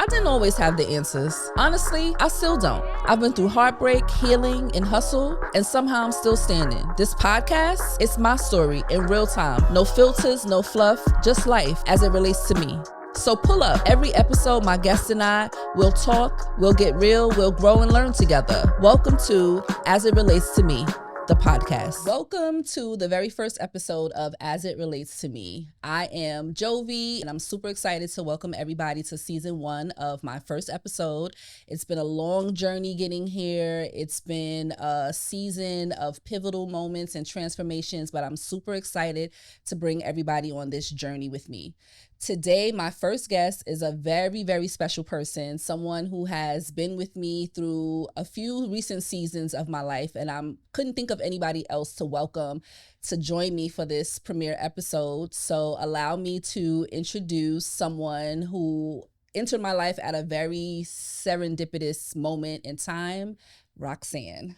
I didn't always have the answers. Honestly, I still don't. I've been through heartbreak, healing, and hustle, and somehow I'm still standing. This podcast, it's my story in real time. No filters, no fluff, just life as it relates to me. So pull up. Every episode, my guest and I will talk, we'll get real, we'll grow and learn together. Welcome to As It Relates to Me, the podcast. Welcome to the very first episode of As It Relates to Me. I am Jovi, and I'm super excited to welcome everybody to season 1 of my first episode. It's been a long journey getting here. It's been a season of pivotal moments and transformations, but I'm super excited to bring everybody on this journey with me. Today, my first guest is a very, very special person, someone who has been with me through a few recent seasons of my life, and I couldn't think of anybody else to welcome to join me for this premiere episode. So allow me to introduce someone who entered my life at a very serendipitous moment in time, Roxanne.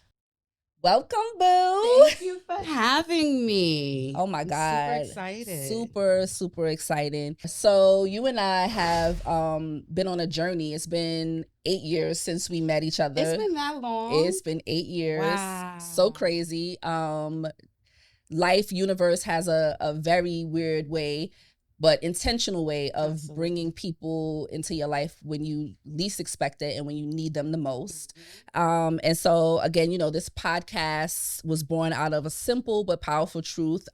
Welcome, boo. Thank you for having me. Oh my God. Super excited. Super exciting. So you and I have been on a journey. It's been 8 years since we met each other. It's been that long? It's been 8 years. Wow. So crazy. Life, universe has a very weird way, but intentional way of Absolutely. bringing people into your life when you least expect it and when you need them the most. And so again, you know, this podcast was born out of a simple but powerful truth.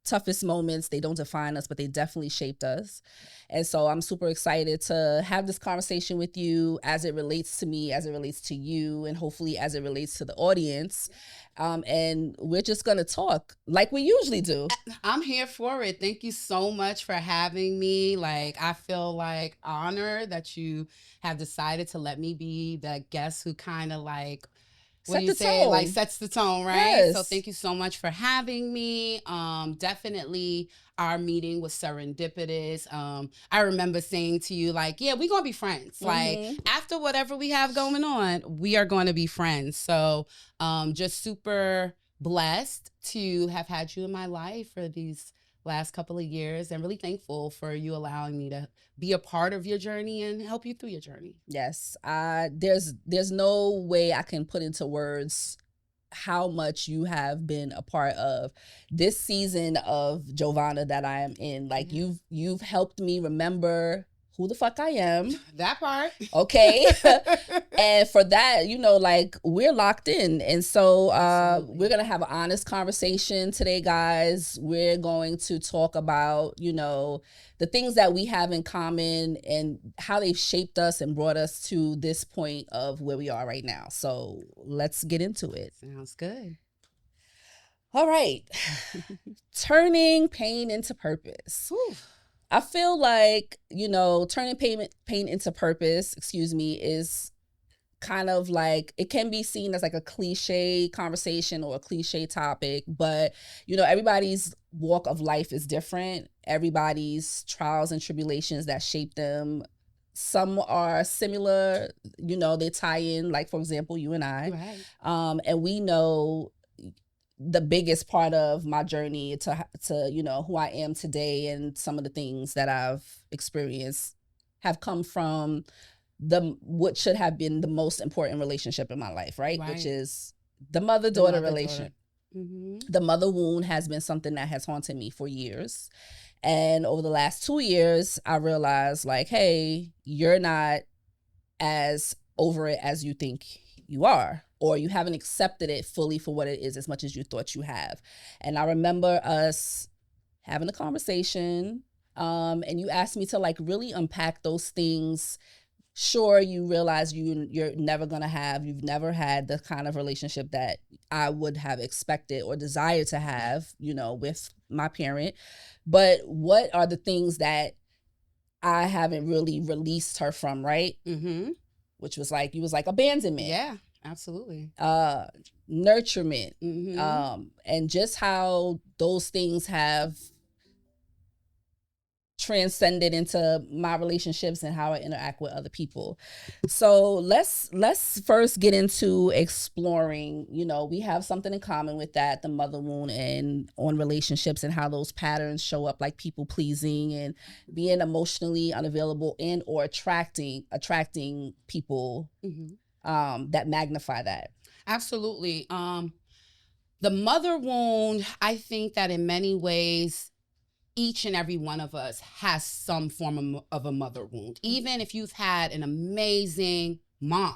Toughest moments, they don't define us, but they definitely shaped us. And so I'm super excited to have this conversation with you as it relates to me, as it relates to you, and hopefully as it relates to the audience. And we're just going to talk like we usually do. I'm here for it. Thank you so much for having me. Like, I feel like honored that you have decided to let me be the guest who kind of like, Set the tone. Like sets the tone, right? Yes. So thank you so much for having me. Definitely our meeting was serendipitous. I remember saying to you, like, yeah, we're gonna be friends. Like, after whatever we have going on, we are going to be friends. So just super blessed to have had you in my life for these last couple of years, and really thankful for you allowing me to be a part of your journey and help you through your journey. Yes. There's no way I can put into words how much you have been a part of this season of Jovanna that I am in. Like, you've helped me remember who the fuck I am. That part. Okay. And for that, you know, like, we're locked in. And so we're going to have an honest conversation today, guys. We're going to talk about, you know, the things that we have in common and how they've shaped us and brought us to this point of where we are right now. So let's get into it. Sounds good. All right. Turning pain into purpose. Whew. I feel like, you know, turning pain into purpose, is kind of like, it can be seen as like a cliche conversation or a cliche topic, but, you know, everybody's walk of life is different. Everybody's trials and tribulations that shape them, some are similar, you know, they tie in, like, for example, you and I. Right. And we know the biggest part of my journey to you know, who I am today and some of the things that I've experienced have come from what should have been the most important relationship in my life, right? Which is the mother-daughter relationship. Mm-hmm. The mother wound has been something that has haunted me for years. And over the last 2 years, I realized, like, hey, you're not as over it as you think you are, or you haven't accepted it fully for what it is as much as you thought you have. And I remember us having a conversation, and you asked me to, like, really unpack those things. Sure, you realize you're never you've never had the kind of relationship that I would have expected or desired to have, you know, with my parent. But what are the things that I haven't really released her from, right? Mm-hmm. Which was like, you was like, abandonment. Yeah, absolutely. Nurturement. Mm-hmm. And just how those things have transcended into my relationships and how I interact with other people. So let's first get into exploring, we have something in common with that, the mother wound, and on relationships and how those patterns show up, like people pleasing and being emotionally unavailable and or attracting people that magnify that. Absolutely. The mother wound, I think that in many ways, each and every one of us has some form of a mother wound. Even if you've had an amazing mom,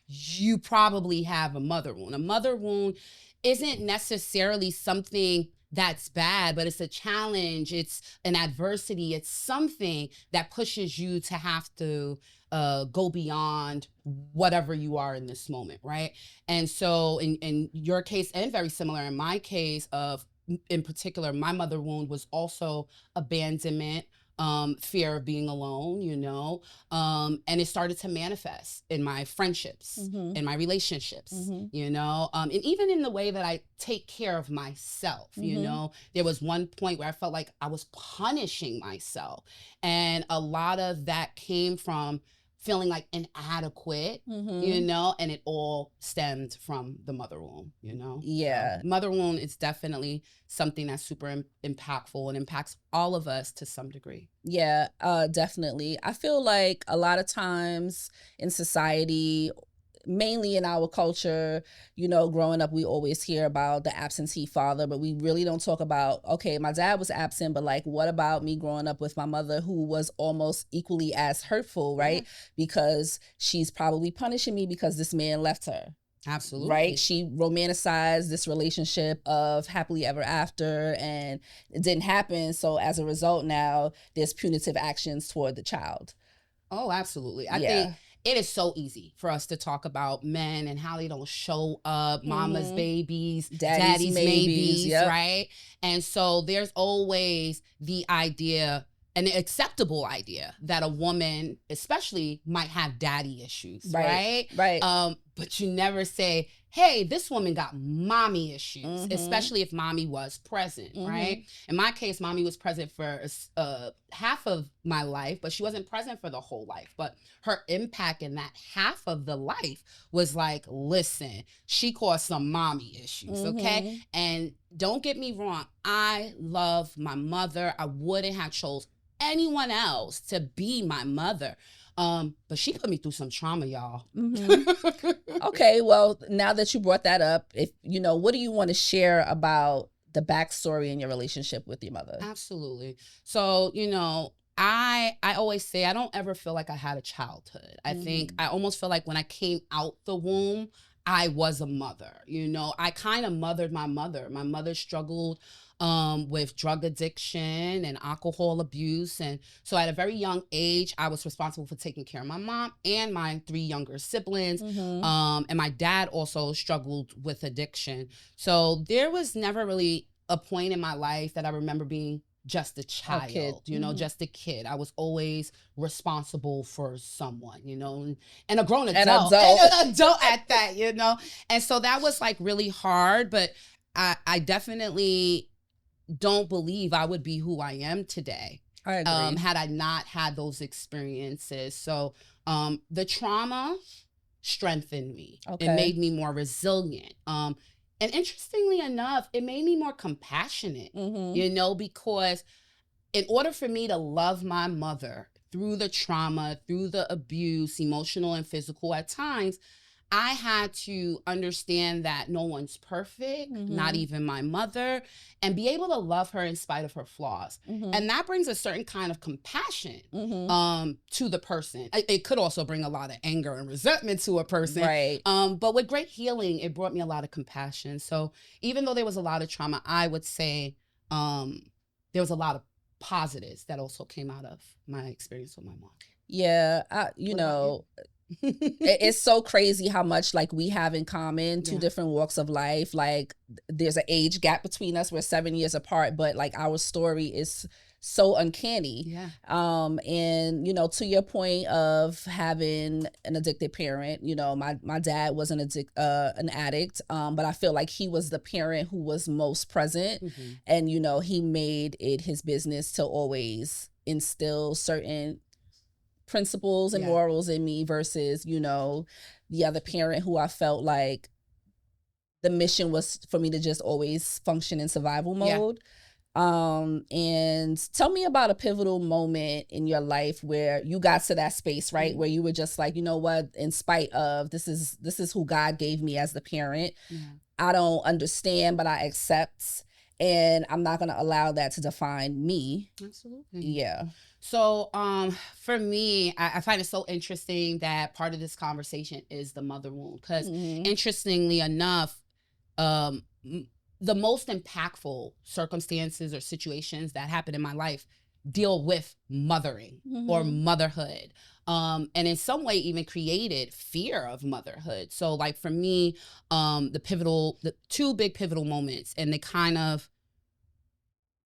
you probably have a mother wound. A mother wound isn't necessarily something that's bad, but it's a challenge. It's an adversity. It's something that pushes you to have to go beyond whatever you are in this moment, right? And so in your case, and very similar in my case, in particular, my mother wound was also abandonment, fear of being alone, and it started to manifest in my friendships, in my relationships, and even in the way that I take care of myself. There was one point where I felt like I was punishing myself, and a lot of that came from feeling like inadequate, and it all stemmed from the mother wound, Yeah. Mother wound is definitely something that's super impactful and impacts all of us to some degree. Yeah, definitely. I feel like a lot of times in society, mainly in our culture, growing up, we always hear about the absentee father, but we really don't talk about, okay, my dad was absent, but like, what about me growing up with my mother who was almost equally as hurtful, right? Because she's probably punishing me because this man left her. Absolutely. Right? She romanticized this relationship of happily ever after, and it didn't happen. So as a result, now there's punitive actions toward the child. Oh, absolutely. I think it is so easy for us to talk about men and how they don't show up, mama's babies, daddy's maybes, right? And so there's always the idea, an acceptable idea, that a woman especially might have daddy issues, right? But you never say, hey, this woman got mommy issues, especially if mommy was present, right? In my case, mommy was present for half of my life, but she wasn't present for the whole life. But her impact in that half of the life was like, listen, she caused some mommy issues, okay? And don't get me wrong, I love my mother. I wouldn't have chose anyone else to be my mother. But she put me through some trauma, y'all. Okay, well, now that you brought that up, what do you want to share about the backstory in your relationship with your mother? Absolutely. So, I always say I don't ever feel like I had a childhood. I think I almost feel like when I came out the womb, I was a mother. I kind of mothered my mother. My mother struggled with drug addiction and alcohol abuse. And so at a very young age, I was responsible for taking care of my mom and my 3 younger siblings. And my dad also struggled with addiction. So there was never really a point in my life that I remember being just a child, just a kid. I was always responsible for someone, and a grown adult. An adult at that, And so that was like really hard, but I definitely don't believe I would be who I am today. I agree. Had I not had those experiences. So the trauma strengthened me. Okay. It made me more resilient. And interestingly enough, it made me more compassionate, because in order for me to love my mother through the trauma, through the abuse, emotional and physical at times, I had to understand that no one's perfect, not even my mother, and be able to love her in spite of her flaws. And that brings a certain kind of compassion to the person. It could also bring a lot of anger and resentment to a person. Right. But with great healing, it brought me a lot of compassion. So even though there was a lot of trauma, I would say there was a lot of positives that also came out of my experience with my mom. Yeah, it's so crazy how much like we have in common, 2 different walks of life. Like there's an age gap between us. We're 7 years apart, but like our story is so uncanny. Yeah. And to your point of having an addicted parent, my dad was an addict, but I feel like he was the parent who was most present, and he made it his business to always instill certain principles and morals in me versus, you know, the other parent who I felt like the mission was for me to just always function in survival mode. And tell me about a pivotal moment in your life where you got to that space, right? Where you were just like, you know what, in spite of this is who God gave me as the parent. I don't understand, but I accept, and I'm not going to allow that to define me. Absolutely. Yeah. So for me, I find it so interesting that part of this conversation is the mother wound, because interestingly enough, the most impactful circumstances or situations that happen in my life deal with mothering or motherhood. And in some way even created fear of motherhood. So like for me, the two big pivotal moments, and they kind of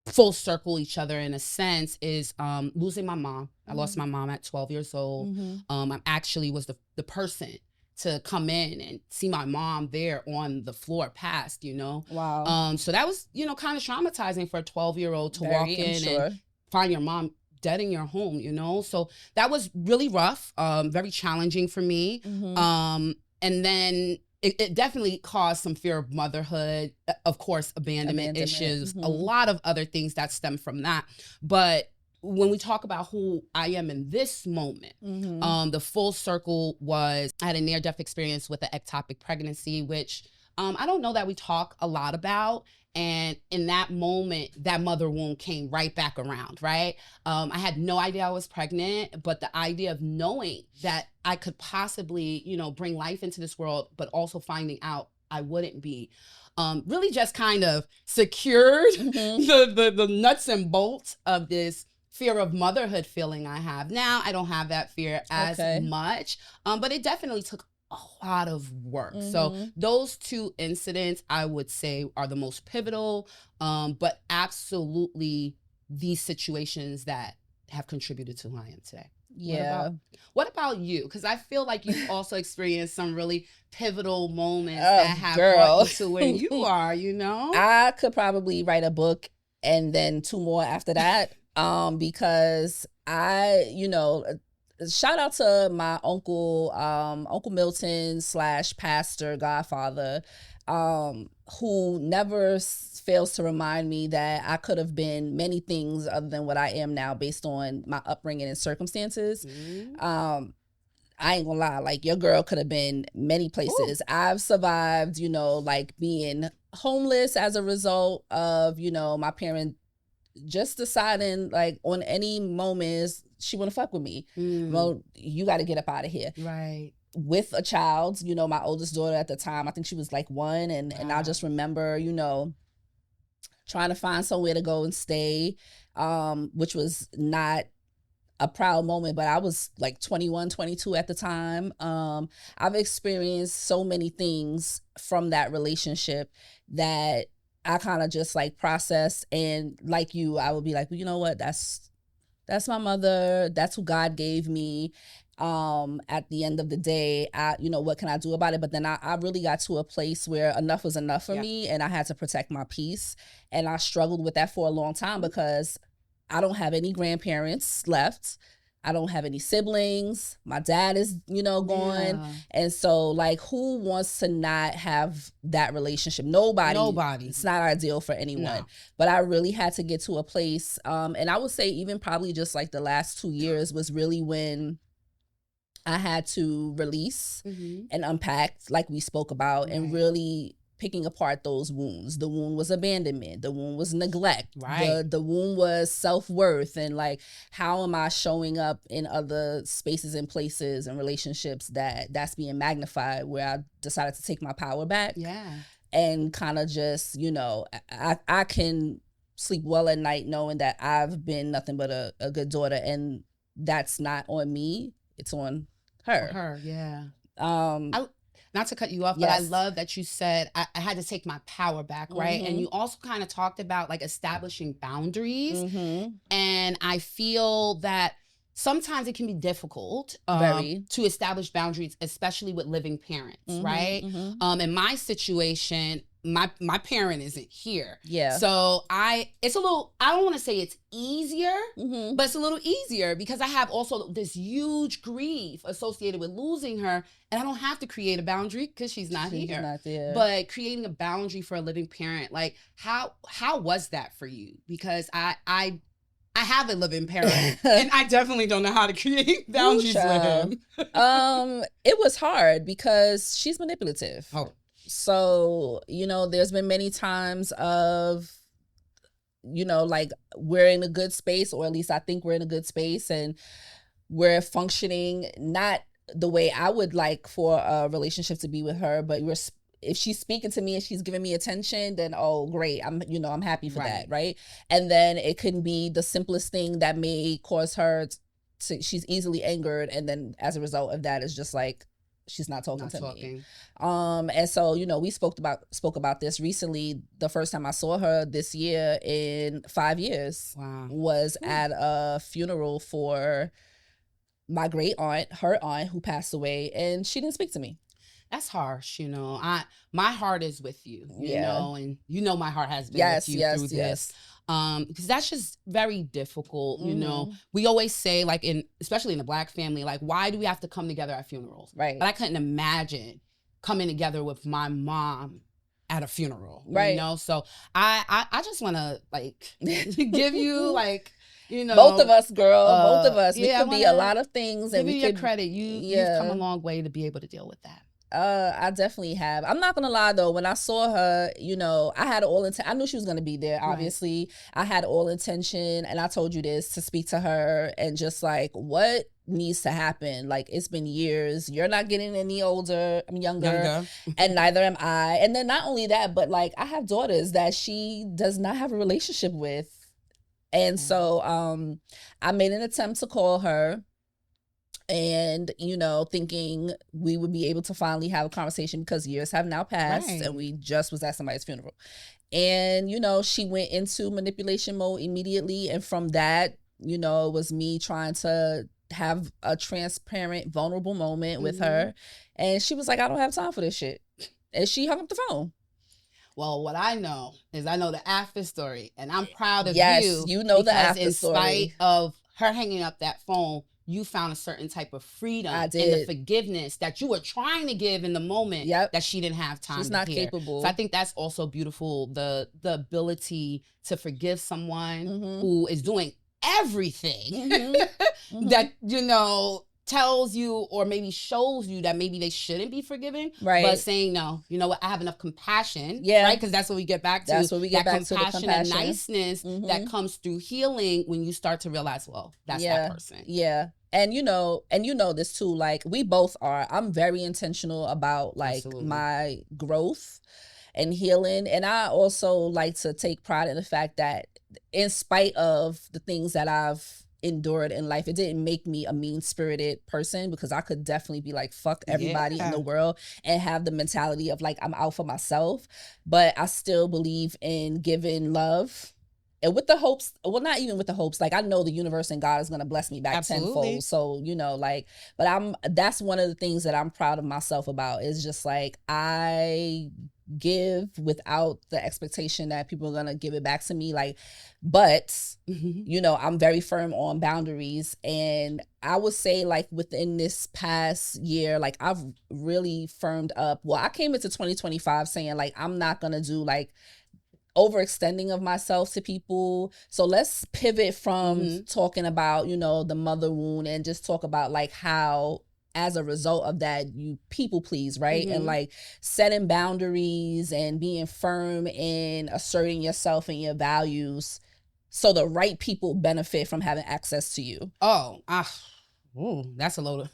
full circle each other in a sense, is losing my mom. I lost my mom at 12 years old. I actually was the person to come in and see my mom there on the floor passed, you know? Wow. So that was, you know, kind of traumatizing for a 12-year-old to walk in and find your mom dead in your home, you know? So that was really rough, very challenging for me. And then it definitely caused some fear of motherhood, of course, abandonment issues, a lot of other things that stem from that. But when we talk about who I am in this moment, the full circle was I had a near-death experience with an ectopic pregnancy, which I don't know that we talk a lot about. And in that moment, that mother wound came right back around, right? I had no idea I was pregnant, but the idea of knowing that I could possibly, you know, bring life into this world, but also finding out I wouldn't be, really just kind of secured the nuts and bolts of this fear of motherhood feeling I have. Now I don't have that fear as much, but it definitely took a lot of work. So those two incidents I would say are the most pivotal, but absolutely these situations that have contributed to who I am today. Yeah. What about you? Because I feel like you've also experienced some really pivotal moments that have brought you to where you are, you know? I could probably write a book and then two more after that. Because I, you know, shout out to my uncle, Uncle Milton / pastor, godfather, who never fails to remind me that I could have been many things other than what I am now based on my upbringing and circumstances. I ain't gonna lie, like your girl could have been many places. I've survived, you know, like being homeless as a result of, you know, my parents just deciding like on any moment she want to fuck with me. Well, you got to get up out of here. Right. With a child, you know, my oldest daughter at the time, I think she was like 1. And I just remember, you know, trying to find somewhere to go and stay, which was not a proud moment, but I was like 21, 22 at the time. I've experienced so many things from that relationship that I kind of just like process, and like you, I would be like, well, you know what? That's my mother. That's who God gave me. At the end of the day, you know, what can I do about it? But then I really got to a place where enough was enough for me, and I had to protect my peace. And I struggled with that for a long time because I don't have any grandparents left. I don't have any siblings. My dad is, you know, gone. And so like, who wants to not have that relationship? Nobody. It's not ideal for anyone. No. But I really had to get to a place. And I would say even probably just like the last 2 years was really when I had to release and unpack, like we spoke about, and really picking apart those wounds. The wound was abandonment. The wound was neglect. Right. The wound was self-worth, and like, how am I showing up in other spaces and places and relationships that's being magnified, where I decided to take my power back. Yeah. And kind of just, you know, I can sleep well at night knowing that I've been nothing but a good daughter, and that's not on me. It's on her. Yeah. Not to cut you off, but I love that you said I had to take my power back, right? And you also kind of talked about like establishing boundaries. And I feel that sometimes it can be difficult to establish boundaries, especially with living parents, right? In my situation, my parent isn't here. Yeah. So it's a little, I don't want to say it's easier, Mm-hmm. but it's a little easier because I have also this huge grief associated with losing her, and I don't have to create a boundary because she's not here. Not there. But creating a boundary for a living parent, like how was that for you? Because I have a living parent, and I definitely don't know how to create boundaries with him. It was hard because she's manipulative. Oh. So, there's been many times of, like we're in a good space, or at least I think we're in a good space, and we're functioning not the way I would like for a relationship to be with her, but if she's speaking to me and she's giving me attention, then oh great, I'm happy for that, right? And then it can be the simplest thing that may cause her she's easily angered, and then as a result of that, it's just like she's not talking to me. And so we spoke about this recently. The first time I saw her this year in 5 years was at a funeral for my great aunt, her aunt who passed away, and she didn't speak to me. That's harsh, my heart is with you, you know, and my heart has been with you through this. Because that's just very difficult, We always say, like, especially in the Black family, like, why do we have to come together at funerals? Right. But I couldn't imagine coming together with my mom at a funeral, right? So I just want to like give you like. Both of us, girl. Both of us. We could be a lot of things, and we could your credit. You've come a long way to be able to deal with that. I definitely have. I'm not gonna lie though. When I saw her, I had all I knew she was gonna be there. Obviously, I had all intention, and I told you this, to speak to her and just like what needs to happen. Like, it's been years. You're not getting any older. I'm younger. And neither am I. And then not only that, but like I have daughters that she does not have a relationship with. And so I made an attempt to call her, and, thinking we would be able to finally have a conversation because years have now passed, and we just was at somebody's funeral. And, she went into manipulation mode immediately. And from that, it was me trying to have a transparent, vulnerable moment with her. And she was like, I don't have time for this shit. And she hung up the phone. Well, what I know is I know the after story, and I'm proud of you. Yes, you know the after story. In spite of her hanging up that phone, you found a certain type of freedom and the forgiveness that you were trying to give in the moment that she didn't have time to She's not capable. So I think that's also beautiful, the ability to forgive someone who is doing everything that, tells you or maybe shows you that maybe they shouldn't be forgiving, but saying no, you know what, I have enough compassion, right? Because that's what we get back to. That's what we get back to, the compassion and niceness that comes through healing when you start to realize, well, that's that person. Yeah. And you know this too, like we both are. I'm very intentional about like my growth and healing. And I also like to take pride in the fact that in spite of the things that I've endured in life, it didn't make me a mean-spirited person, because I could definitely be like, fuck everybody in the world and have the mentality of like, I'm out for myself. But I still believe in giving love. And with the hopes, well, not even with the hopes, like I know the universe and God is going to bless me back tenfold. So, but that's one of the things that I'm proud of myself about, is just like, I give without the expectation that people are going to give it back to me. Like, but, I'm very firm on boundaries. And I would say like within this past year, like I've really firmed up. Well, I came into 2025 saying like, I'm not going to do like overextending of myself to people. So let's pivot from talking about, the mother wound, and just talk about like how, as a result of that, you people please, right? And like setting boundaries and being firm in asserting yourself and your values, so the right people benefit from having access to you. That's a loaded.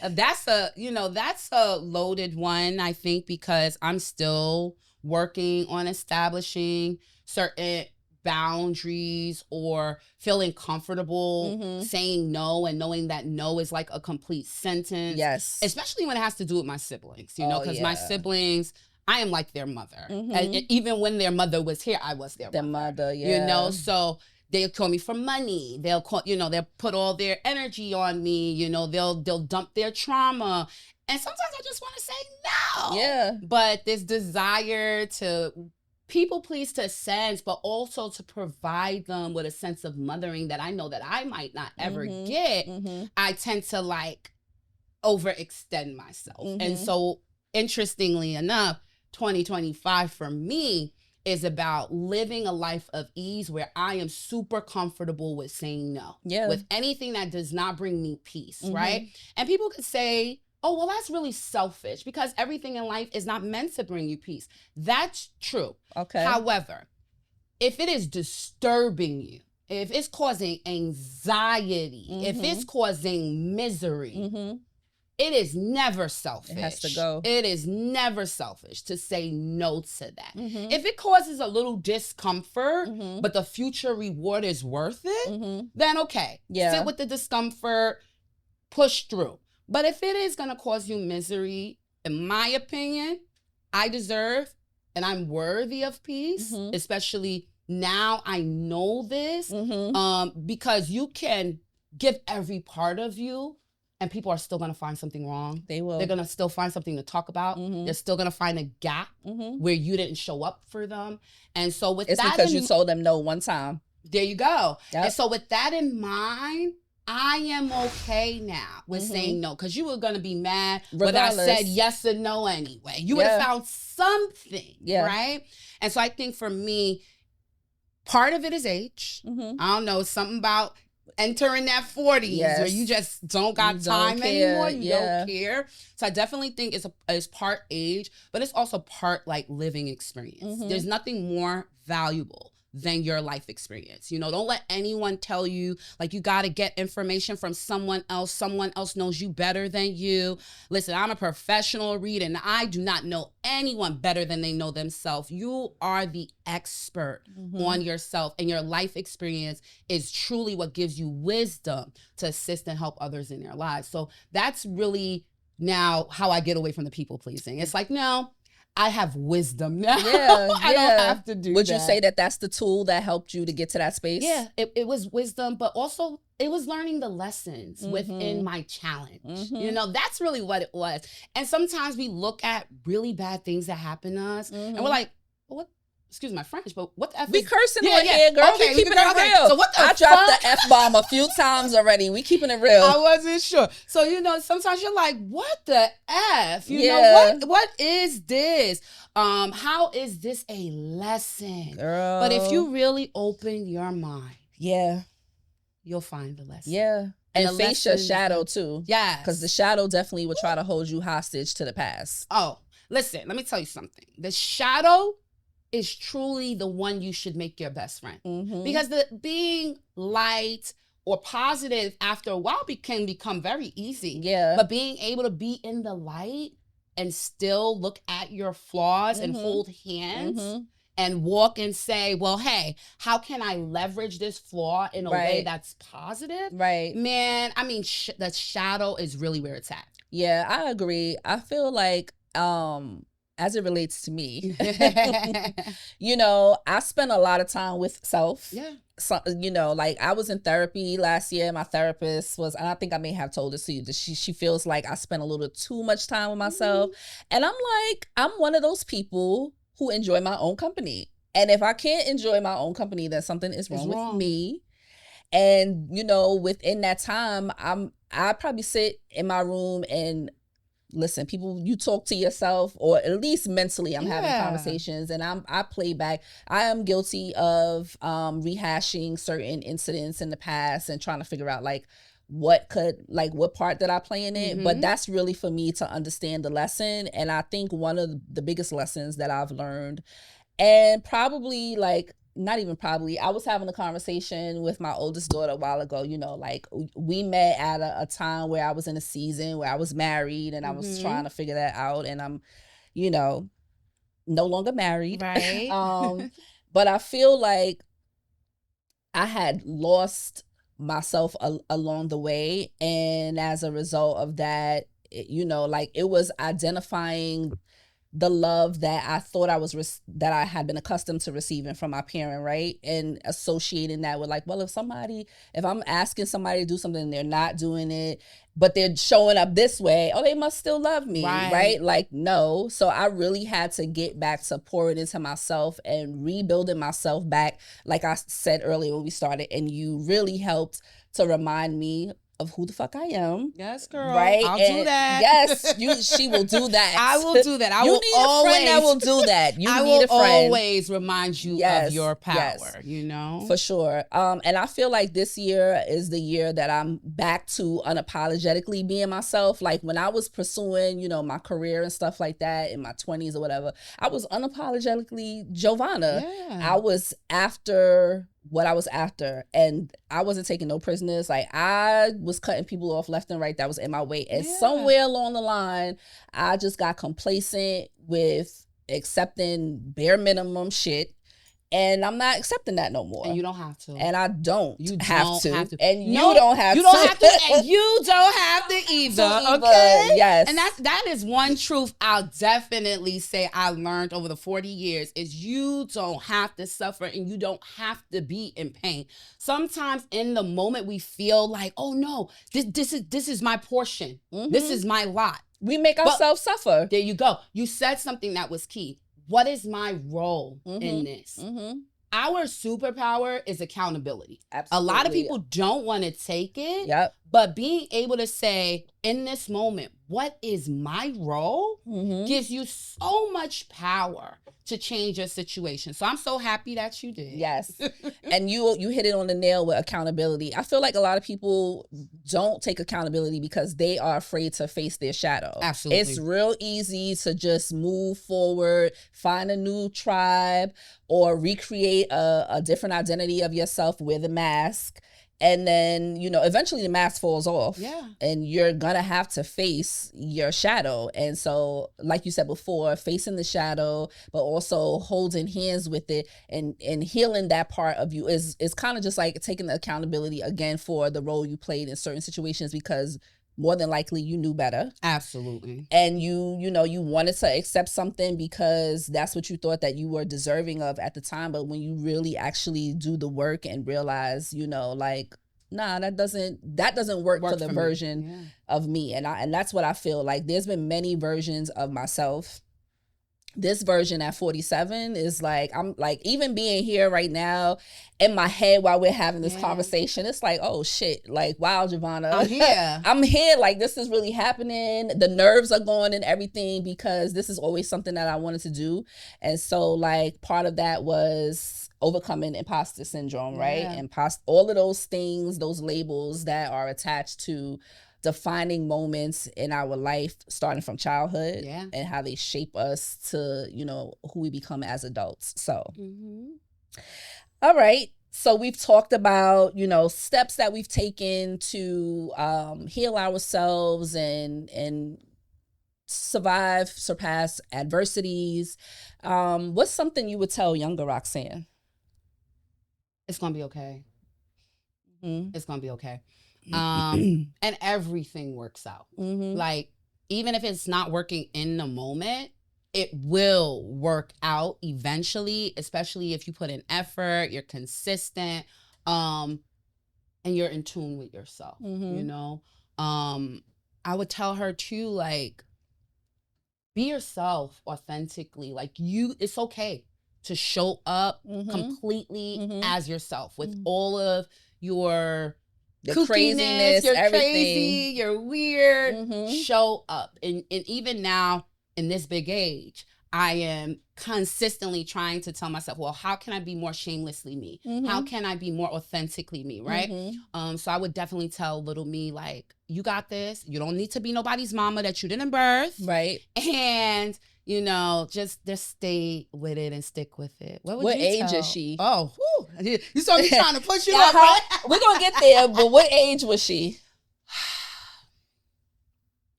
That's a loaded one, I think, because I'm still working on establishing certain boundaries or feeling comfortable saying no, and knowing that no is like a complete sentence. Yes. Especially when it has to do with my siblings, because my siblings, I am like their mother. And even when their mother was here, I was their mother. Yeah. So they'll call me for money. They'll call, they'll put all their energy on me. They'll dump their trauma. And sometimes I just want to say no. Yeah. But this desire to people please to a sense, but also to provide them with a sense of mothering that I know that I might not ever get, I tend to like overextend myself. And so interestingly enough, 2025 for me is about living a life of ease where I am super comfortable with saying no. Yeah. With anything that does not bring me peace, right? And people could say, oh, well, that's really selfish because everything in life is not meant to bring you peace. That's true. Okay. However, if it is disturbing you, if it's causing anxiety, if it's causing misery, it is never selfish. It has to go. It is never selfish to say no to that. If it causes a little discomfort, but the future reward is worth it, then okay. Yeah. Sit with the discomfort, push through. But if it is going to cause you misery, in my opinion, I deserve and I'm worthy of peace, especially now I know this, because you can give every part of you and people are still going to find something wrong. They will. They're going to still find something to talk about. They're still going to find a gap where you didn't show up for them. And so with it's that, because you told them no one time. There you go. Yep. And so with that in mind, I am okay now with saying no, because you were going to be mad whether I said yes or no anyway. You would have found something, right? And so I think for me, part of it is age. I don't know, something about entering that 40s where you just don't got time anymore. You don't care. So I definitely think it's part age, but it's also part like living experience. There's nothing more valuable than your life experience. Don't let anyone tell you like you got to get information from someone else. Someone else knows you better than you. Listen, I'm a professional reader and I do not know anyone better than they know themselves. You are the expert on yourself, and your life experience is truly what gives you wisdom to assist and help others in their lives. So that's really now how I get away from the people pleasing. It's like, no, I have wisdom now. I don't have to do Would that. you say that that's the tool that helped you to get to that space? Yeah, it was wisdom, but also it was learning the lessons within my challenge. That's really what it was. And sometimes we look at really bad things that happen to us and we're like, what? Excuse my French, but what the F We is... cursing on here, girl. Okay, we keeping it real. So what the I dropped the F-bomb a few times already. We keeping it real. I wasn't sure. So, sometimes you're like, what the F? What is this? How is this a lesson? Girl. But if you really open your mind, you'll find the lesson. Yeah. And face your shadow too. Yeah. Because the shadow definitely would try to hold you hostage to the past. Oh, listen, let me tell you something. The shadow is truly the one you should make your best friend. Because the being light or positive after a while can become very easy. Yeah. But being able to be in the light and still look at your flaws and hold hands and walk and say, well, hey, how can I leverage this flaw in a way that's positive? Right. Man, I mean, the shadow is really where it's at. Yeah, I agree. I feel like, as it relates to me, I spend a lot of time with self. Yeah. So, like I was in therapy last year. My therapist was, and I think I may have told this to you, that she feels like I spend a little too much time with myself. And I'm like, I'm one of those people who enjoy my own company. And if I can't enjoy my own company, then something is wrong with me. And, within that time, I probably sit in my room and listen, people, you talk to yourself, or at least mentally I'm having conversations, and I play back. I am guilty of rehashing certain incidents in the past and trying to figure out what part did I play in it. But that's really for me to understand the lesson. And I think one of the biggest lessons that I've learned, and probably not even probably, I was having a conversation with my oldest daughter a while ago, we met at a time where I was in a season where I was married and I was trying to figure that out, and I'm, no longer married. Right. But I feel like I had lost myself along the way. And as a result of that, it was identifying the love that I thought that I had been accustomed to receiving from my parent, right? And associating that with like, well, if I'm asking somebody to do something and they're not doing it, but they're showing up this way, oh, they must still love me, right? Like, no. So I really had to get back to pouring into myself and rebuilding myself back, like I said earlier when we started, and you really helped to remind me of who the fuck I am. Yes, girl. Right? I'll do that. Yes, she will do that. I will do that. You need a friend that will do that. You need a friend. I will always remind you of your power, you know? For sure. And I feel like this year is the year that I'm back to unapologetically being myself. Like when I was pursuing, you know, my career and stuff like that in my 20s or whatever, I was unapologetically Giovanna. Yeah. I was after what I was after, and I wasn't taking no prisoners. Like I was cutting people off left and right that was in my way, and somewhere along the line I just got complacent with accepting bare minimum shit, and I'm not accepting that no more. And you don't have to. And I don't have to. And you don't have to. You don't have to. And you don't have to either. Okay? Yes. And that is one truth I'll definitely say I learned over the 40 years is you don't have to suffer and you don't have to be in pain. Sometimes in the moment we feel like, oh no, this is my portion. Mm-hmm. This is my lot. We make ourselves suffer. There you go. You said something that was key. What is my role in this? Mm-hmm. Our superpower is accountability. Absolutely. A lot of people don't want to take it, but being able to say, in this moment, what is my role gives you so much power to change your situation. So I'm so happy that you did. Yes. And you hit it on the nail with accountability. I feel like a lot of people don't take accountability because they are afraid to face their shadow. Absolutely. It's real easy to just move forward, find a new tribe, or recreate a different identity of yourself with a mask. And then, you know, eventually the mask falls off. Yeah. And you're going to have to face your shadow. And so, like you said before, facing the shadow, but also holding hands with it and healing that part of you is kind of just like taking the accountability again for the role you played in certain situations, because more than likely you knew better. Absolutely. And you wanted to accept something because that's what you thought that you were deserving of at the time. But when you really actually do the work and realize, you know, like, nah, that doesn't work for the version of me. And that's what I feel like. There's been many versions of myself. This version at 47 is like, I'm like, even being here right now in my head while we're having this conversation, it's like, oh shit, like, wow, Giovanna, I'm here. I'm here. Like, this is really happening. The nerves are going and everything, because this is always something that I wanted to do. And so like part of that was overcoming imposter syndrome, right? And all of those things, those labels that are attached to defining moments in our life, starting from childhood and how they shape us to, you know, who we become as adults. So, all right. So we've talked about, you know, steps that we've taken to heal ourselves and surpass adversities. What's something you would tell younger Roxanne? It's going to be okay. It's going to be okay. And everything works out. Like, even if it's not working in the moment, it will work out eventually, especially if you put in effort, you're consistent, and you're in tune with yourself, you know? I would tell her too, like, be yourself authentically. Like, it's okay to show up completely as yourself with all of your craziness, you're everything. Crazy, you're weird. Show up. And even now in this big age, I am consistently trying to tell myself, well, how can I be more shamelessly me? How can I be more authentically me, right? So I would definitely tell little me, like, you got this. You don't need to be nobody's mama that you didn't birth. Right. And, you know, just stay with it and stick with it. What age is she? Oh, whew. You saw me trying to push you up, right? We're going to get there, but what age was she?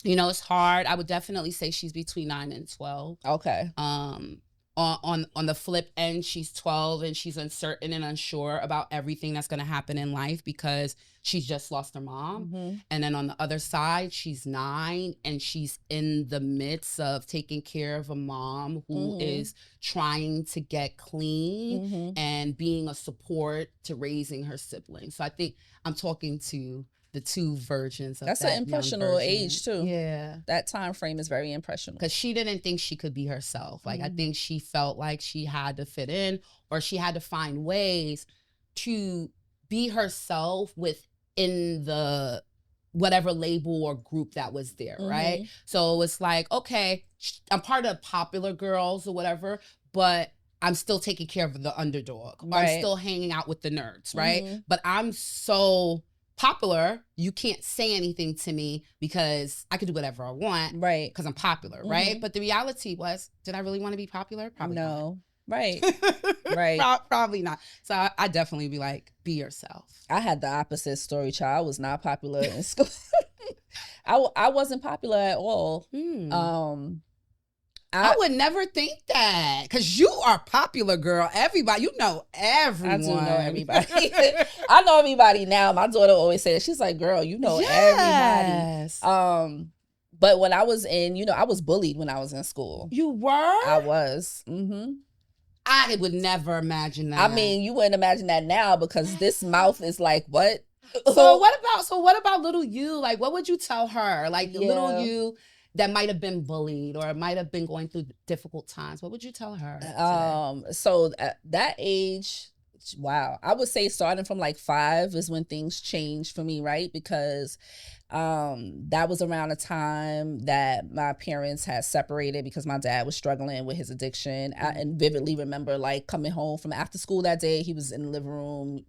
You know, it's hard. I would definitely say she's between 9 and 12. Okay. on the flip end, she's 12 and she's uncertain and unsure about everything that's going to happen in life because she's just lost her mom. And then on the other side, she's 9 and she's in the midst of taking care of a mom who is trying to get clean and being a support to raising her siblings. So I think I'm talking to the two versions of that's that an impressionable age too. Yeah, that time frame is very impressionable because she didn't think she could be herself. Like I think she felt like she had to fit in, or she had to find ways to be herself within the whatever label or group that was there, right? So it was like, okay, I'm part of popular girls or whatever, but I'm still taking care of the underdog. Right. I'm still hanging out with the nerds, right? But I'm so popular, you can't say anything to me because I could do whatever I want, right? Because I'm popular, right? But the reality was, did I really want to be popular? Probably no. Not. Right. Right. Probably not. So I definitely be like, be yourself. I had the opposite story, child. I was not popular in school. I wasn't popular at all. I would never think that, because you are popular, girl. Everybody, you know everyone. I do know everybody. I know everybody now. My daughter always say that. She's like, girl, you know everybody. But when I was in, I was bullied when I was in school. You were? I was. I would never imagine that. I mean, you wouldn't imagine that now because this mouth is like, what? So what about little you? Like, what would you tell her? Like, little you that might have been bullied or might have been going through difficult times. What would you tell her today? So at that age, wow, I would say starting from like 5 is when things changed for me, right? Because that was around the time that my parents had separated because my dad was struggling with his addiction. I vividly remember like coming home from after school that day. He was in the living room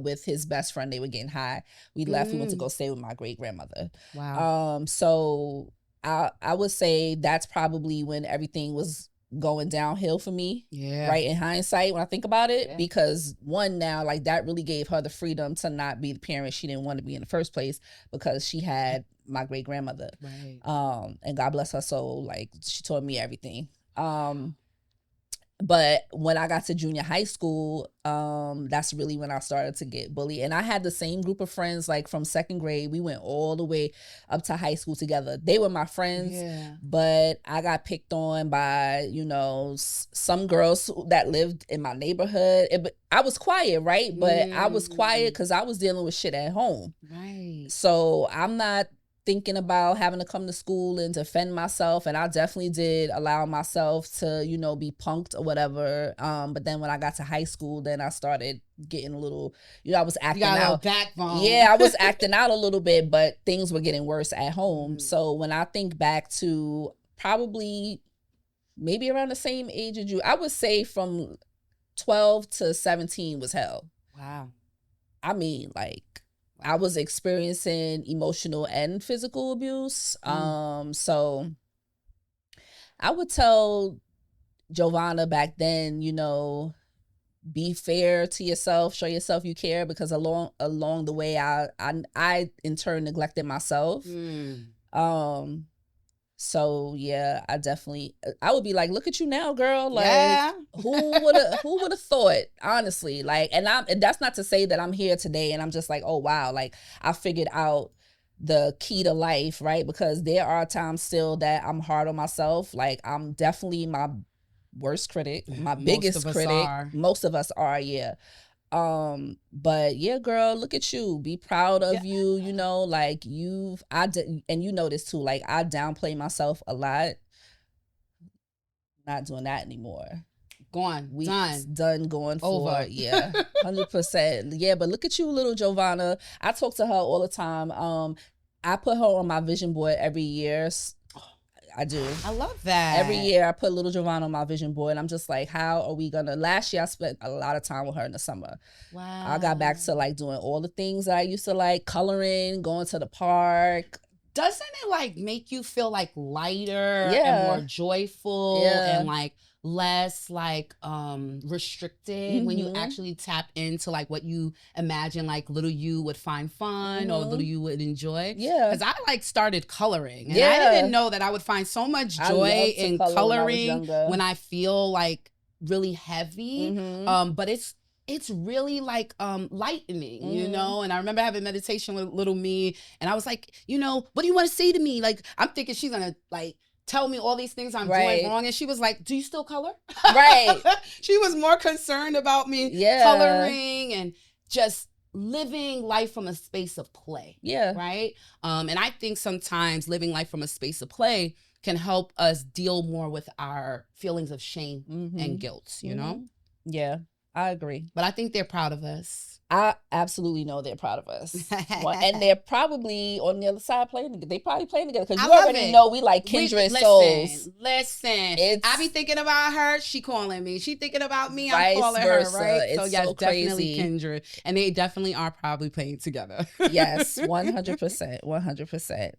with his best friend. They were getting high. We left. We went to go stay with my great grandmother. Wow. So I would say that's probably when everything was going downhill for me. Yeah. Right. In hindsight, when I think about it, because one, now, like that really gave her the freedom to not be the parent she didn't want to be in the first place because she had my great grandmother. Right. And God bless her soul. Like she taught me everything. But when I got to junior high school, that's really when I started to get bullied. And I had the same group of friends, like from 2nd grade. We went all the way up to high school together. They were my friends, but I got picked on by, some girls that lived in my neighborhood. I was quiet, right? But I was quiet because I was dealing with shit at home. Right. So I'm not thinking about having to come to school and defend myself, and I definitely did allow myself to be punked or whatever, but then when I got to high school, then I started getting a little, I was acting out. Backbone. Yeah, I was acting out a little bit, but things were getting worse at home. So when I think back to probably maybe around the same age as you, I would say from 12 to 17 was hell. Wow. I mean, like, I was experiencing emotional and physical abuse. So I would tell Giovanna back then, be fair to yourself, show yourself you care, because along the way, I in turn neglected myself. So yeah, I would be like, look at you now, girl. Like, who would have thought, honestly? Like, and that's not to say that I'm here today and I'm just like, oh wow, like I figured out the key to life, right? Because there are times still that I'm hard on myself. Like, I'm definitely my worst critic, my biggest critic. Most of us are, yeah. But yeah, girl, look at you. Be proud of you, like and you know this too, like I downplay myself a lot. Not doing that anymore. Done going forward. Yeah, 100%. Yeah, but look at you, little Giovanna. I talk to her all the time. I put her on my vision board every year. I do. I love that. Every year I put little Giovanna on my vision board, and I'm just like, how are we gonna? Last year I spent a lot of time with her in the summer. Wow. I got back to like doing all the things that I used to like, coloring, going to the park. Doesn't it like make you feel like lighter and more joyful and like less like restricted when you actually tap into like what you imagine like little you would find fun or little you would enjoy. Yeah. Because I like started coloring and I didn't know that I would find so much joy in coloring when I feel like really heavy. But it's really like lightening, you know? And I remember having meditation with little me and I was like, you know, what do you want to say to me? Like, I'm thinking she's gonna like tell me all these things I'm doing wrong. And she was like, do you still color? Right. She was more concerned about me coloring and just living life from a space of play. Yeah. Right? And I think sometimes living life from a space of play can help us deal more with our feelings of shame and guilt, you know? Yeah, I agree. But I think they're proud of us. I absolutely know they're proud of us. And they're probably on the other side playing. They probably playing together because you already know we like kindred souls. Listen. I be thinking about her. She calling me. She thinking about me. I'm calling her, right? It's so yes, definitely kindred. And they definitely are probably playing together. Yes, 100%. 100%.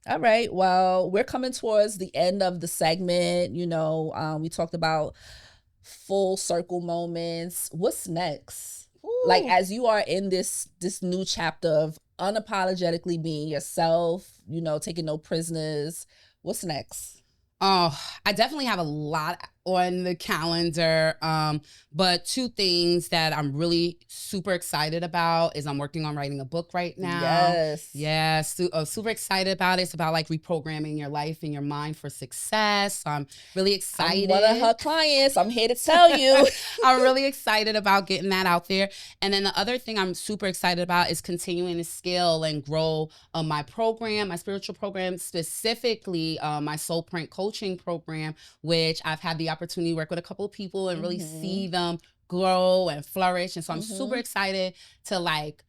All right. Well, we're coming towards the end of the segment. You know, we talked about full circle moments. What's next? Like, as you are in this new chapter of unapologetically being yourself, you know, taking no prisoners, what's next? Oh, I definitely have a lot on the calendar. But two things that I'm really super excited about is I'm working on writing a book right now. Yes. Super excited about it. It's about like reprogramming your life and your mind for success. So I'm really excited. I'm one of her clients. I'm here to tell you. I'm really excited about getting that out there. And then the other thing I'm super excited about is continuing to scale and grow my program, my spiritual program, specifically my Soul Print coaching program, which I've had the opportunity to work with a couple of people and really see them grow and flourish. And so I'm super excited to like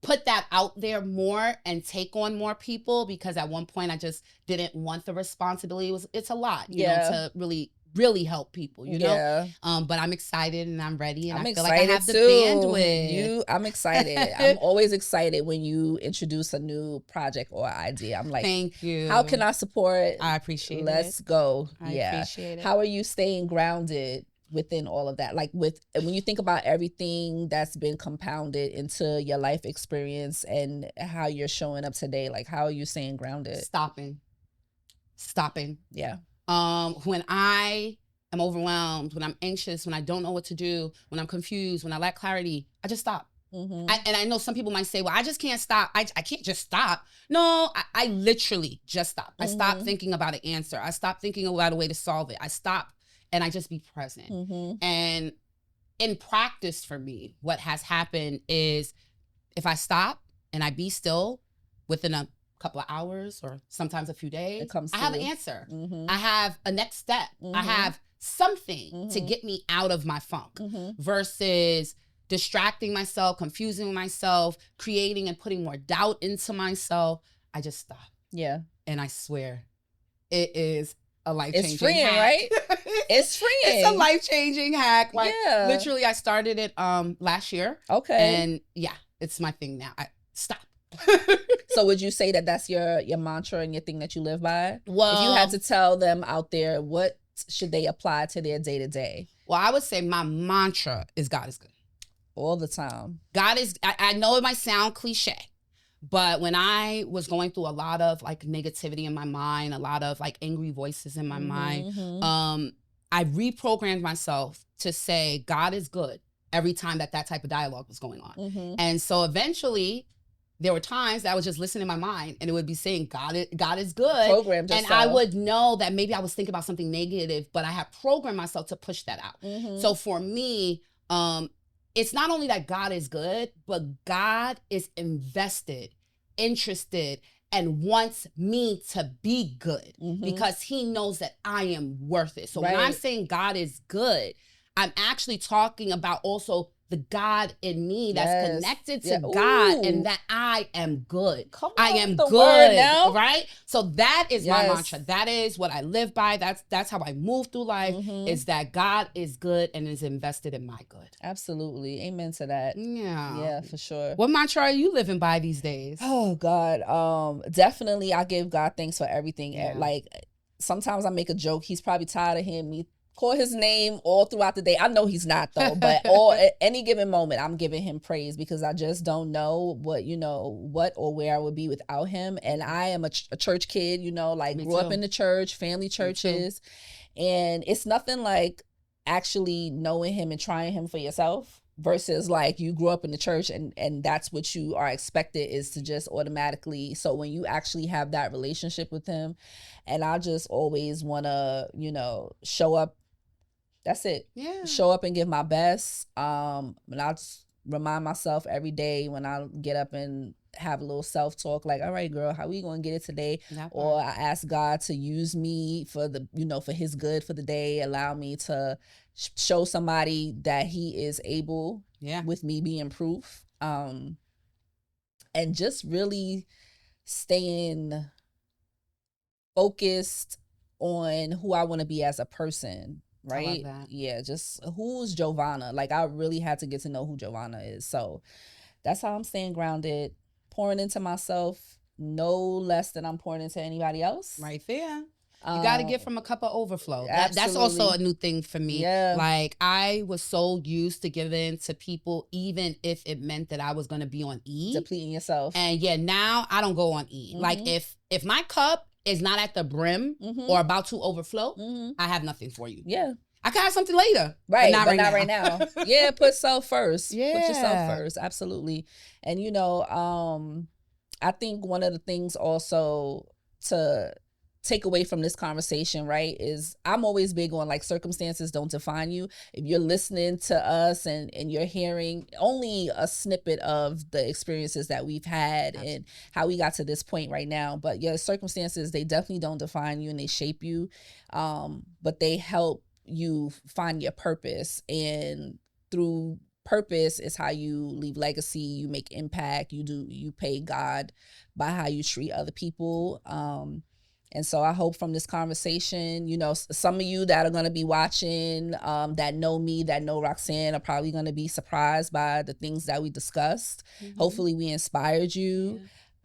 put that out there more and take on more people, because at one point I just didn't want the responsibility. It's a lot, you know, to really help people, you know? But I'm excited and I'm ready and I feel like I have the bandwidth. I'm excited. I'm always excited when you introduce a new project or idea. I'm like, thank you. How can I support? I appreciate Let's go. I appreciate it. How are you staying grounded within all of that? Like when you think about everything that's been compounded into your life experience and how you're showing up today, like how are you staying grounded? Stopping. Yeah. When I am overwhelmed, when I'm anxious, when I don't know what to do, when I'm confused, when I lack clarity, I just stop. And I know some people might say, well, I just can't stop. I can't just stop. No, I literally just stop. I stop thinking about an answer. I stop thinking about a way to solve it. I stop and I just be present. And in practice for me, what has happened is if I stop and I be still within a couple of hours or sometimes a few days, I have an answer. I have a next step. I have something to get me out of my funk versus distracting myself, confusing myself, creating and putting more doubt into myself. I just stop. Yeah. And I swear it is a life-changing It's freeing, hack. right? It's freeing. It's a life-changing hack. Like literally I started it last year. Okay. And yeah, it's my thing now. I stop. So would you say that that's your mantra and your thing that you live by? Well, if you had to tell them out there, what should they apply to their day-to-day? Well, I would say my mantra is God is good. All the time. God is, I know it might sound cliche, but when I was going through a lot of like negativity in my mind, a lot of like angry voices in my mind, I reprogrammed myself to say God is good every time that type of dialogue was going on. And so eventually there were times that I would just listen in my mind and it would be saying God is good. Programmed yourself. And I would know that maybe I was thinking about something negative, but I had programmed myself to push that out. So for me, it's not only that God is good, but God is invested, interested, and wants me to be good because he knows that I am worth it. So when I'm saying God is good, I'm actually talking about also the God in me that's connected to God and that I am good. I am good, right? So that is my mantra. That is what I live by. That's how I move through life, is that God is good and is invested in my good. Absolutely. Amen to that. Yeah. Yeah, for sure. What mantra are you living by these days? Oh, God. Definitely I give God thanks for everything. Like sometimes I make a joke. He's probably tired of hearing me call his name all throughout the day. I know he's not though, but at any given moment, I'm giving him praise because I just don't know what or where I would be without him. And I am a church kid, like grew up in the church, family churches. And it's nothing like actually knowing him and trying him for yourself versus like you grew up in the church and that's what you are expected is to just automatically. So when you actually have that relationship with him, and I just always want to, show up. That's it. Yeah. Show up and give my best. And I'll just remind myself every day when I get up and have a little self-talk, like, all right, girl, how we going to get it today? Or I ask God to use me for for his good for the day. Allow me to show somebody that he is able with me being proof. And just really staying focused on who I want to be as a person. Right? Yeah, just who's Giovanna? Like, I really had to get to know who Giovanna is. So that's how I'm staying grounded, pouring into myself, no less than I'm pouring into anybody else. Right there. You got to get from a cup of overflow. That's also a new thing for me. Yeah. Like, I was so used to giving to people, even if it meant that I was going to be on E. Depleting yourself. And now I don't go on E. Mm-hmm. Like, if my cup is not at the brim or about to overflow, I have nothing for you. Yeah. I can have something later. Right. But not right now. Yeah. Put self first. Yeah. Put yourself first. Absolutely. And, I think one of the things also to take away from this conversation, right, is I'm always big on like circumstances don't define you. If you're listening to us and you're hearing only a snippet of the experiences that we've had and how we got to this point right now, but your circumstances, they definitely don't define you and they shape you, but they help you find your purpose. And through purpose is how you leave legacy, you make impact, you pay God by how you treat other people. And so I hope from this conversation, some of you that are going to be watching, that know me, that know Roxanne, are probably going to be surprised by the things that we discussed. Mm-hmm. Hopefully we inspired you.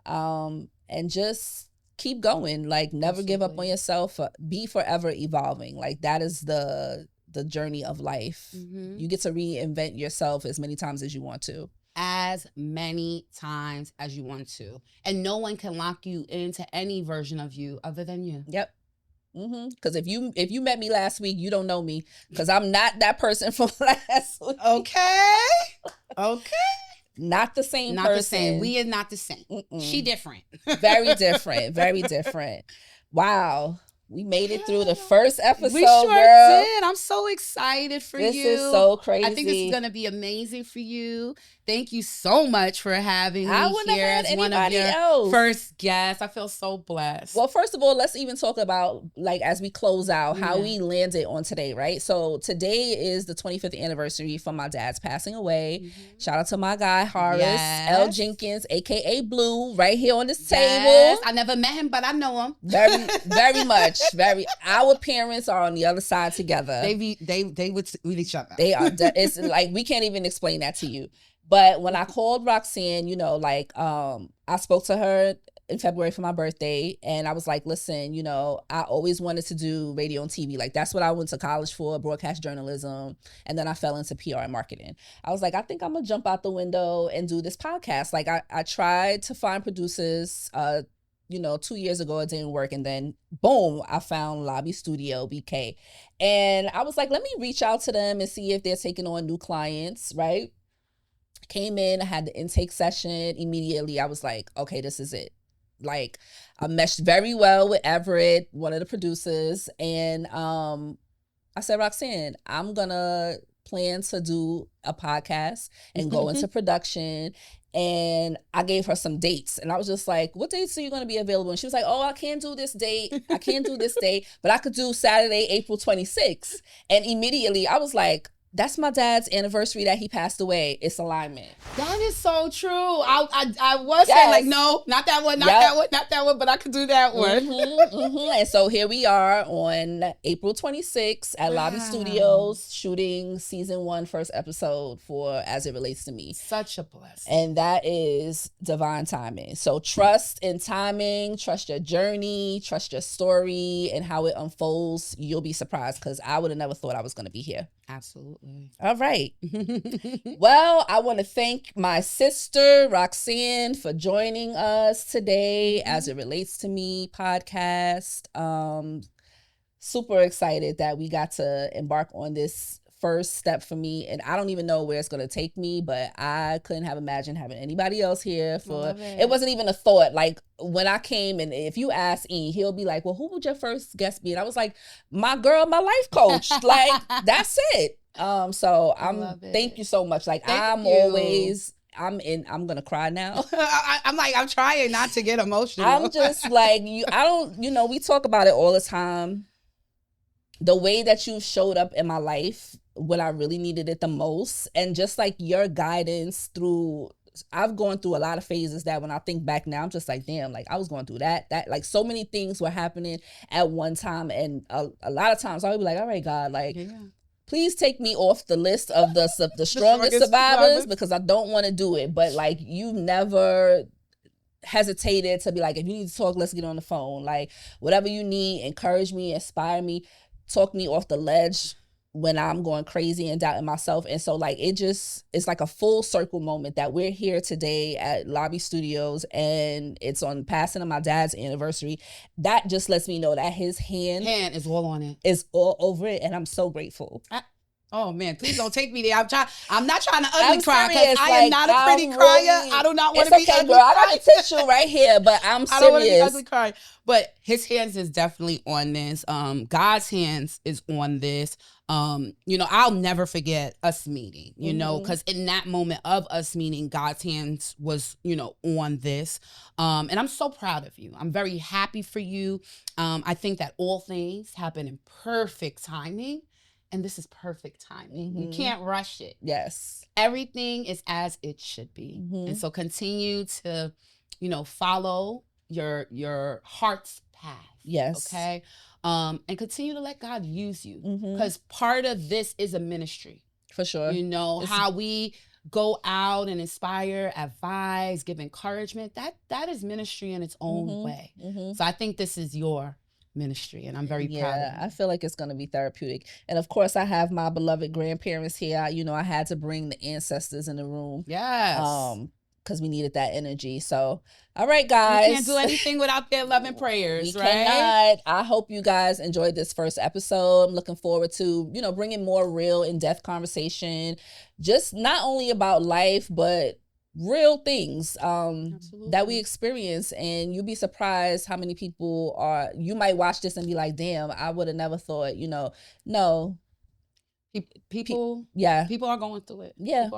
Yeah. And just keep going. Like, never give up on yourself. Be forever evolving. Like, that is the journey of life. Mm-hmm. You get to reinvent yourself as many times as you want to. As many times as you want to. And no one can lock you into any version of you other than you. Yep. Because if you met me last week, you don't know me, because I'm not that person from last week. Okay. Not the same not person. The same. We are not the same. She different. Very different. Very different. Wow. We made it through the first episode, we sure girl. did. I'm so excited for this you. This is so crazy. I think this is going to be amazing for you. Thank you so much for having me here as one of your first guests. I feel so blessed. Well, first of all, let's even talk about, like, as we close out, how we landed on today, right? So today is the 25th anniversary from my dad's passing away. Mm-hmm. Shout out to my guy, Horace L. Jenkins, a.k.a. Blue, right here on this table. I never met him, but I know him. Very much. Our parents are on the other side together. They would with each other. They are. It's like, we can't even explain that to you. But when I called Roxanne, I spoke to her in February for my birthday, and I was like, listen, I always wanted to do radio and TV. Like, that's what I went to college for, broadcast journalism. And then I fell into PR and marketing. I was like, I think I'm gonna jump out the window and do this podcast. Like, I tried to find producers, 2 years ago, it didn't work. And then boom, I found Lobby Studio, BK. And I was like, let me reach out to them and see if they're taking on new clients, right? Came in, I had the intake session immediately. I was like, okay, this is it. Like, I meshed very well with Everett, one of the producers. And I said, Roxanne, I'm gonna plan to do a podcast and go into production. And I gave her some dates, and I was just like, what dates are you going to be available? And she was like, oh, I can't do this date. But I could do Saturday, April 26th. And immediately I was like, that's my dad's anniversary that he passed away. It's alignment. That is so true. I was saying like, no, not that one, not that one, but I could do that one. And so here we are on April 26th at Lobby Studios shooting season 1 first episode for As It Relates to Me. Such a blessing. And that is divine timing. So trust in timing, trust your journey, trust your story and how it unfolds. You'll be surprised because I would have never thought I was going to be here. Absolutely. All right. Well, I want to thank my sister, Roxanne, for joining us today As It Relates to Me podcast. Super excited that we got to embark on this first step for me. And I don't even know where it's going to take me, but I couldn't have imagined having anybody else here for it wasn't even a thought. Like when I came and if you ask E, he'll be like, well, who would your first guest be? And I was like, my girl, my life coach. Like that's it. So thank you so much. Like I'm gonna cry now. I'm trying not to get emotional. I'm just like we talk about it all the time. The way that you showed up in my life when I really needed it the most, and just like your guidance through, I've gone through a lot of phases that when I think back now, I'm just like, damn, like I was going through that like so many things were happening at one time. And a lot of times I would be like, all right, God, like, please take me off the list of the strongest survivors because I don't want to do it. But like, you've never hesitated to be like, if you need to talk, let's get on the phone. Like whatever you need, encourage me, inspire me, talk me off the ledge when I'm going crazy and doubting myself. And so like, it's like a full circle moment that we're here today at Lobby Studios and it's on passing of my dad's anniversary. That just lets me know that his hand is all on it. Is all over it. And I'm so grateful. Oh man, please don't take me there. I'm not trying to ugly cry because I am not a pretty crier. I do not want to be ugly. Girl, I got a tissue right here, but I'm serious. I don't want to be ugly crying. But his hands is definitely on this. God's hands is on this. I'll never forget us meeting, because in that moment of us meeting, God's hands was, on this. And I'm so proud of you. I'm very happy for you. I think that all things happen in perfect timing. And this is perfect timing. You can't rush it. Yes. Everything is as it should be. And so continue to, follow your heart's path. Yes. Okay. And continue to let God use you. Because part of this is a ministry. For sure. How we go out and inspire, advise, give encouragement. That is ministry in its own way. So I think this is your ministry and I'm very proud of you. I feel like it's going to be therapeutic. And of course I have my beloved grandparents here. I had to bring the ancestors in the room. Yes. Because we needed that energy. So, all right, guys. We can't do anything without their love and prayers, we right? Cannot. I hope you guys enjoyed this first episode. I'm looking forward to, bringing more real in-depth conversation, just not only about life, but real things that we experience. And you'll be surprised how many people you might watch this and be like, damn, I would have never thought, no. People are going through it. Yeah.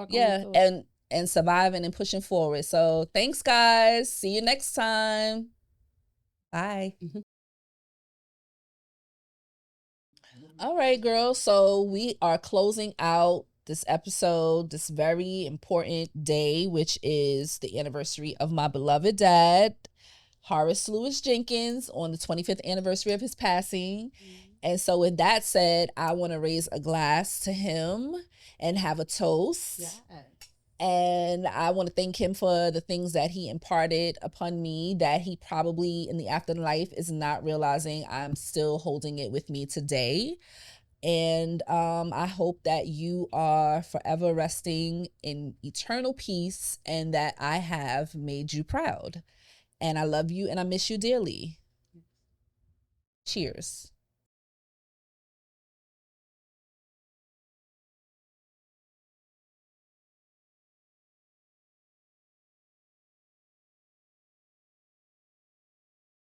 And surviving and pushing forward. So thanks, guys. See you next time. Bye. All right, girls. So we are closing out this episode, this very important day, which is the anniversary of my beloved dad, Horace Louis Jenkins, on the 25th anniversary of his passing. And so with that said, I want to raise a glass to him and have a toast. Yes. And I want to thank him for the things that he imparted upon me that he probably in the afterlife is not realizing I'm still holding it with me today. And I hope that you are forever resting in eternal peace and that I have made you proud. And I love you and I miss you dearly. Cheers.